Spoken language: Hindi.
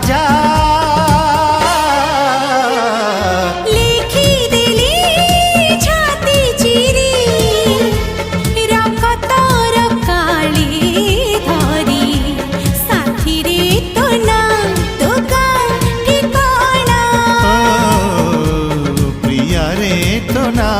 जा लिखी दिली छाती चिरी रख तोर काली धरी साथी रे तो ना तो का ठिकाना प्रिया रे तो ना